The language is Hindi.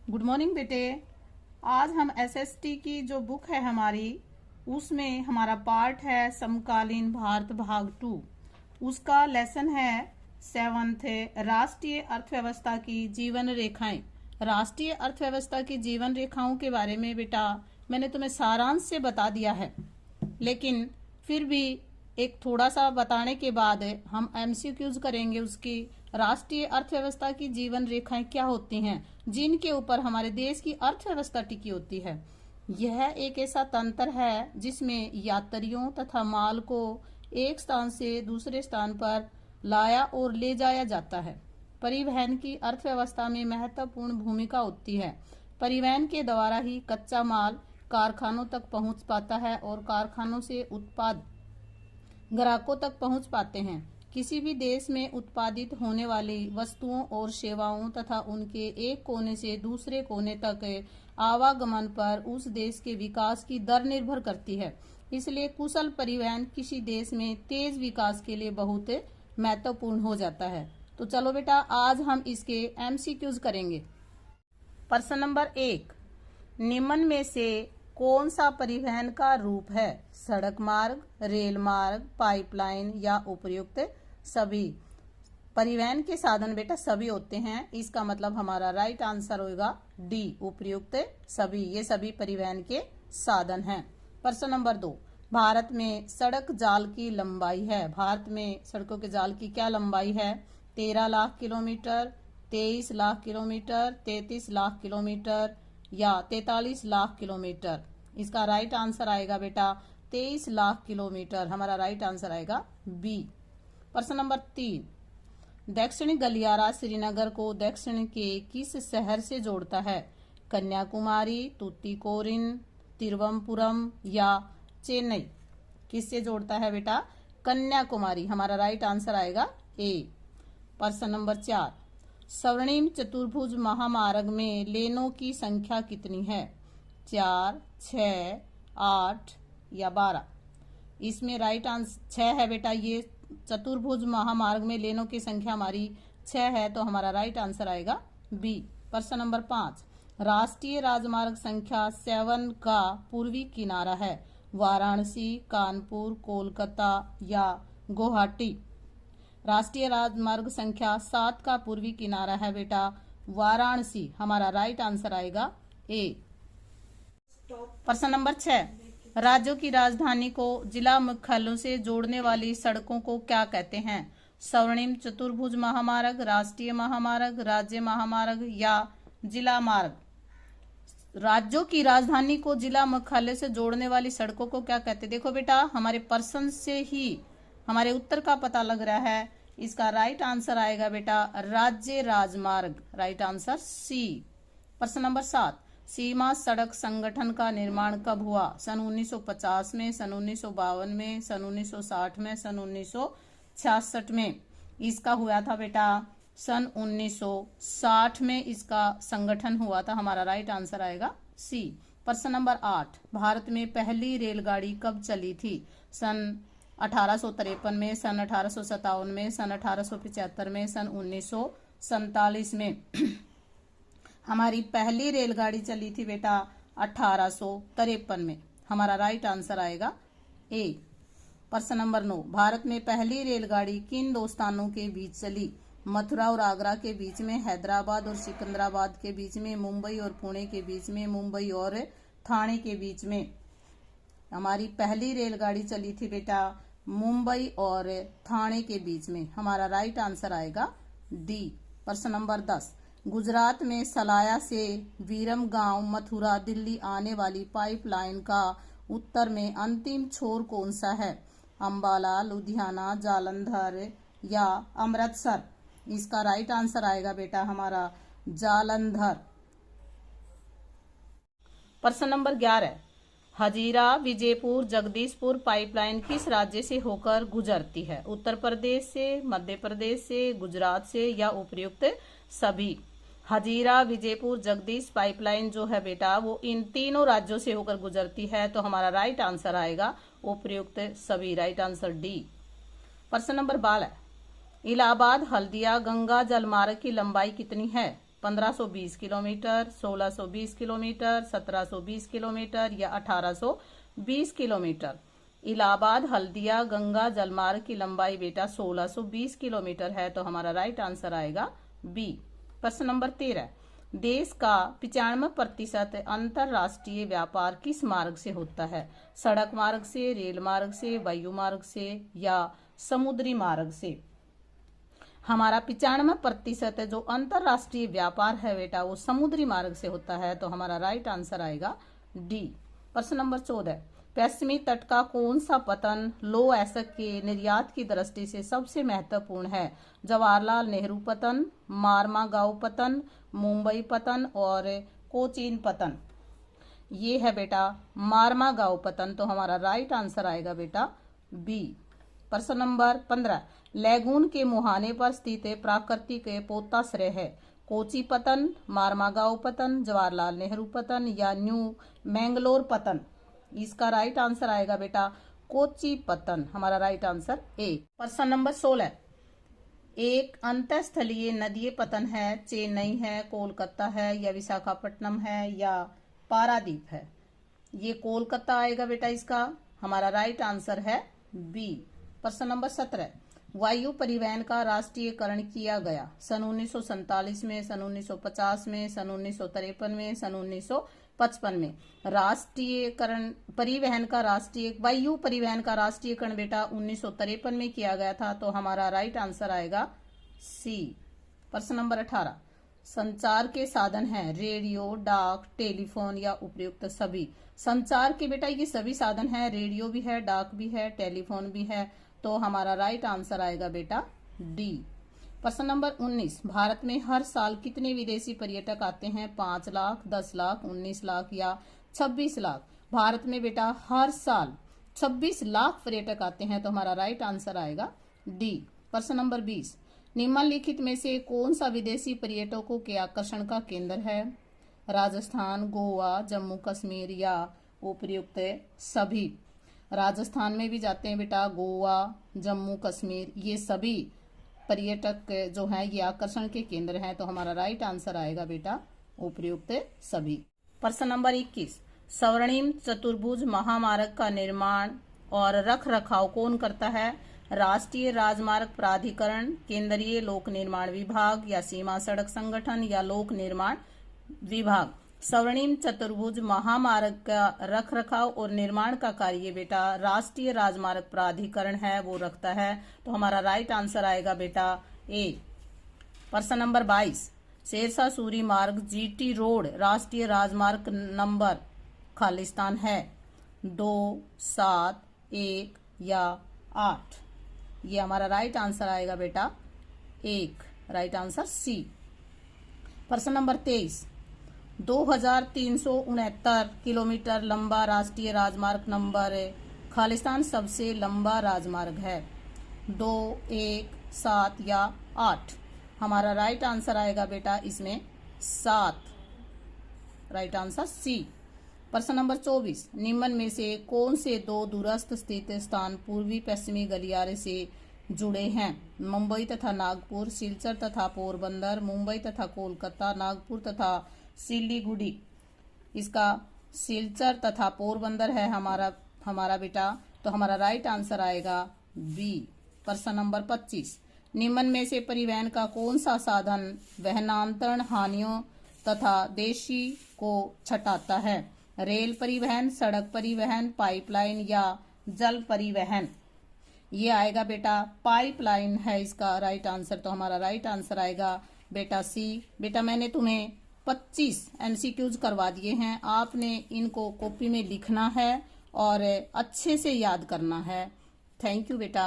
गुड मॉर्निंग बेटे। आज हम एसएसटी की जो बुक है हमारी, उसमें हमारा पार्ट है समकालीन भारत भाग 2। उसका लेसन है 7th, राष्ट्रीय अर्थव्यवस्था की जीवन रेखाएं। राष्ट्रीय अर्थव्यवस्था की जीवन रेखाओं के बारे में बेटा मैंने तुम्हें सारांश से बता दिया है, लेकिन फिर भी एक थोड़ा सा बताने के बाद हम एमसीक्यूज करेंगे उसकी। राष्ट्रीय अर्थव्यवस्था की जीवन रेखाएं क्या होती हैं, जिनके ऊपर हमारे देश की अर्थव्यवस्था टिकी होती है। यह एक ऐसा तंत्र है जिसमें यात्रियों तथा माल को एक स्थान से दूसरे स्थान पर लाया और ले जाया जाता है। परिवहन की अर्थव्यवस्था में महत्वपूर्ण भूमिका होती है। परिवहन के द्वारा ही कच्चा माल कारखानों तक पहुंच पाता है और कारखानों से उत्पाद ग्राहकों तक पहुंच पाते हैं। किसी भी देश में उत्पादित होने वाली वस्तुओं और सेवाओं तथा उनके एक कोने से दूसरे कोने तक आवागमन पर उस देश के विकास की दर निर्भर करती है। इसलिए कुशल परिवहन किसी देश में तेज विकास के लिए बहुत महत्वपूर्ण हो जाता है। तो चलो बेटा, आज हम इसके एमसीक्यूज करेंगे। प्रश्न नंबर 1, निम्न में से कौन सा परिवहन का रूप है? सड़क मार्ग, रेल मार्ग, पाइपलाइन या उपर्युक्त सभी? परिवहन के साधन बेटा सभी होते हैं, इसका मतलब हमारा राइट आंसर होगा डी, उपर्युक्त सभी। ये सभी परिवहन के साधन हैं। प्रश्न नंबर 2, भारत में सड़क जाल की लंबाई है। भारत में सड़कों के जाल की क्या लंबाई है? 13 lakh kilometre, 23 lakh kilometre, 33 lakh kilometre या 43 लाख किलोमीटर? इसका राइट आंसर आएगा बेटा 23 लाख किलोमीटर। हमारा राइट आंसर आएगा बी। प्रश्न नंबर 3, दक्षिणी गलियारा श्रीनगर को दक्षिण के किस शहर से जोड़ता है? कन्याकुमारी, तूतीकोरिन, तिरुवनंतपुरम या चेन्नई? किससे जोड़ता है बेटा? कन्याकुमारी। हमारा राइट आंसर आएगा ए। प्रश्न नंबर 4, स्वर्णिम चतुर्भुज महामार्ग में लेनों की संख्या कितनी है? 4, 6, 8 या 12? इसमें राइट आंसर 6 है बेटा। ये चतुर्भुज महामार्ग में लेनों की संख्या हमारी 6 है, तो हमारा राइट आंसर आएगा बी। प्रश्न नंबर 5, राष्ट्रीय राजमार्ग संख्या 7 का पूर्वी किनारा है? वाराणसी, कानपुर, कोलकाता या गुवाहाटी? राष्ट्रीय राजमार्ग संख्या 7 का पूर्वी किनारा है बेटा वाराणसी। हमारा राइट आंसर आएगा ए। प्रश्न नंबर 6, राज्यों की राजधानी को जिला मुख्यालयों से जोड़ने वाली सड़कों को क्या कहते हैं? स्वर्णिम चतुर्भुज महामार्ग, राष्ट्रीय महामार्ग, राज्य महामार्ग या जिला मार्ग? राज्यों की राजधानी को जिला मुख्यालय से जोड़ने वाली सड़कों को क्या कहते हैं? देखो बेटा, हमारे प्रश्न से ही हमारे उत्तर का पता लग रहा है। इसका राइट आंसर आएगा बेटा राज्य राजमार्ग। Right answer C. प्रश्न नंबर 7, सीमा सड़क संगठन का निर्माण कब हुआ? सन 1950 में, सन 1952 में, सन 1960 में, सन 1966 में? इसका हुआ था बेटा सन 1960 में इसका संगठन हुआ था। हमारा राइट आंसर आएगा सी। प्रश्न नंबर 8, भारत में पहली रेलगाड़ी कब चली थी? सन 1853 में, सन 1857 में, सन 1875 में, सन 1947 में? हमारी पहली रेलगाड़ी चली थी बेटा 1853 में। हमारा राइट आंसर आएगा ए। प्रश्न नंबर 9, भारत में पहली रेलगाड़ी किन दो स्थानों के बीच चली? मथुरा और आगरा के बीच में, हैदराबाद और सिकंदराबाद के बीच में, मुंबई और पुणे के बीच में, मुंबई और ठाणे के बीच में? हमारी पहली रेलगाड़ी चली थी बेटा मुंबई और ठाणे के बीच में। हमारा राइट आंसर आएगा डी। प्रश्न नंबर 10, गुजरात में सलाया से वीरम गांव मथुरा दिल्ली आने वाली पाइपलाइन का उत्तर में अंतिम छोर कौन सा है? अंबाला, लुधियाना, जालंधर या अमृतसर? इसका राइट आंसर आएगा बेटा हमारा जालंधर। प्रश्न नंबर 11, हजीरा विजयपुर जगदीशपुर पाइपलाइन किस राज्य से होकर गुजरती है? उत्तर प्रदेश से, मध्य प्रदेश से, गुजरात से या उपर्युक्त सभी? हजीरा विजयपुर जगदीश पाइपलाइन जो है बेटा वो इन तीनों राज्यों से होकर गुजरती है, तो हमारा राइट आंसर आएगा उपर्युक्त सभी। Right answer D. प्रश्न नंबर 12, इलाहाबाद हल्दिया गंगा जलमार्ग की लंबाई कितनी है? 1520 किलोमीटर, 1620 किलोमीटर, 1720 किलोमीटर या 1820 किलोमीटर। इलाहाबाद हल्दिया गंगा जलमार्ग की लंबाई बेटा 1620 किलोमीटर है, तो हमारा राइट आंसर आएगा बी। प्रश्न नंबर 13, देश का 95% अंतरराष्ट्रीय व्यापार किस मार्ग से होता है? सड़क मार्ग से, रेल मार्ग से, वायु मार्ग से या समुद्री मार्ग से? हमारा 95% जो अंतरराष्ट्रीय व्यापार है बेटा वो समुद्री मार्ग से होता है, तो हमारा राइट आंसर आएगा डी। प्रश्न नंबर 14, पश्चिमी तट का कौन सा पतन लौह अयस्क के निर्यात की दृष्टि से सबसे महत्वपूर्ण है? जवाहरलाल नेहरू पतन, मार्मागांव पतन, मुंबई पतन और कोचीन पतन। ये है बेटा मार्मागांव पतन, तो हमारा राइट आंसर आएगा बेटा बी। प्रश्न नंबर 15, लैगून के मुहाने पर स्थित प्राकृतिक पोताश्रय है? कोची पतन, मार्मागांव पतन, जवाहरलाल नेहरू पतन या न्यू मैंगलोर पतन? इसका राइट आंसर आएगा बेटा कोची पतन, हमारा राइट आंसर ए। प्रश्न नंबर 16, एक अंतःस्थलीय नदीय पतन है? चेन्नई है, कोलकाता है या विशाखापट्टनम है या पारादीप है? ये कोलकाता आएगा बेटा इसका, हमारा राइट आंसर है बी। प्रश्न नंबर 17, वायु परिवहन का राष्ट्रीयकरण किया गया? सन 1947 में, सन 1950 में, सन 1953 में, सन 1955 में? वायु परिवहन का राष्ट्रीयकरण बेटा 1953 में किया गया था, तो हमारा राइट आंसर आएगा सी। प्रश्न नंबर 18, संचार के साधन हैं रेडियो, डाक, टेलीफोन या उपयुक्त सभी? संचार के बेटा ये सभी साधन हैं, रेडियो भी है, डाक भी है, टेलीफोन भी है, तो हमारा राइट आंसर आएगा बेटा डी। प्रश्न नंबर 19, भारत में हर साल कितने विदेशी पर्यटक आते हैं? 5 लाख, 10 लाख, 19 लाख या 26 लाख? भारत में बेटा हर साल 26 लाख पर्यटक आते हैं, तो हमारा राइट आंसर आएगा डी। प्रश्न नंबर 20, निम्नलिखित में से कौन सा विदेशी पर्यटकों के आकर्षण का केंद्र है? राजस्थान, गोवा, जम्मू कश्मीर या उपयुक्त सभी? राजस्थान में भी जाते हैं बेटा, गोवा, जम्मू कश्मीर, ये सभी पर्यटक जो हैं ये आकर्षण के केंद्र हैं, तो हमारा राइट आंसर आएगा बेटा उपयुक्त सभी। प्रश्न नंबर 21, स्वर्णिम चतुर्भुज महामार्ग का निर्माण और रख रखाव कौन करता है? राष्ट्रीय राजमार्ग प्राधिकरण, केंद्रीय लोक निर्माण विभाग या सीमा सड़क संगठन या लोक निर्माण विभाग? स्वर्णिम चतुर्भुज महामार्ग का रख रखाव और निर्माण का कार्य बेटा राष्ट्रीय राजमार्ग प्राधिकरण है वो रखता है, तो हमारा राइट आंसर आएगा बेटा ए। प्रश्न नंबर 22, शेरशाह सूरी मार्ग जीटी रोड राष्ट्रीय राजमार्ग नंबर खालिस्तान है? 2, 7, 1 या 8? ये हमारा राइट आंसर आएगा बेटा 1, राइट आंसर सी। प्रश्न नंबर 23, 2369 किलोमीटर लंबा राष्ट्रीय राजमार्ग नंबर खालिस्तान सबसे लंबा राजमार्ग है? 2, 1, 7 या 8? हमारा राइट आंसर आएगा बेटा इसमें 7, राइट आंसर सी। प्रश्न नंबर 24, निम्न में से कौन से दो दूरस्थ स्थित स्थान पूर्वी पश्चिमी गलियारे से जुड़े हैं? मुंबई तथा नागपुर, सिलचर तथा पोरबंदर, मुंबई तथा कोलकाता, नागपुर तथा सिलीगुड़ी? इसका सिलचर तथा पोरबंदर है हमारा बेटा, तो हमारा राइट आंसर आएगा बी। प्रश्न नंबर 25, निम्न में से परिवहन का कौन सा साधन वहनांतरण हानियों तथा देशी को छटाता है? रेल परिवहन, सड़क परिवहन, पाइपलाइन या जल परिवहन? ये आएगा बेटा पाइपलाइन है इसका राइट आंसर, तो हमारा राइट आंसर आएगा बेटा सी। बेटा मैंने तुम्हें 25 MCQs करवा दिए हैं, आपने इनको कॉपी में लिखना है और अच्छे से याद करना है। थैंक यू बेटा।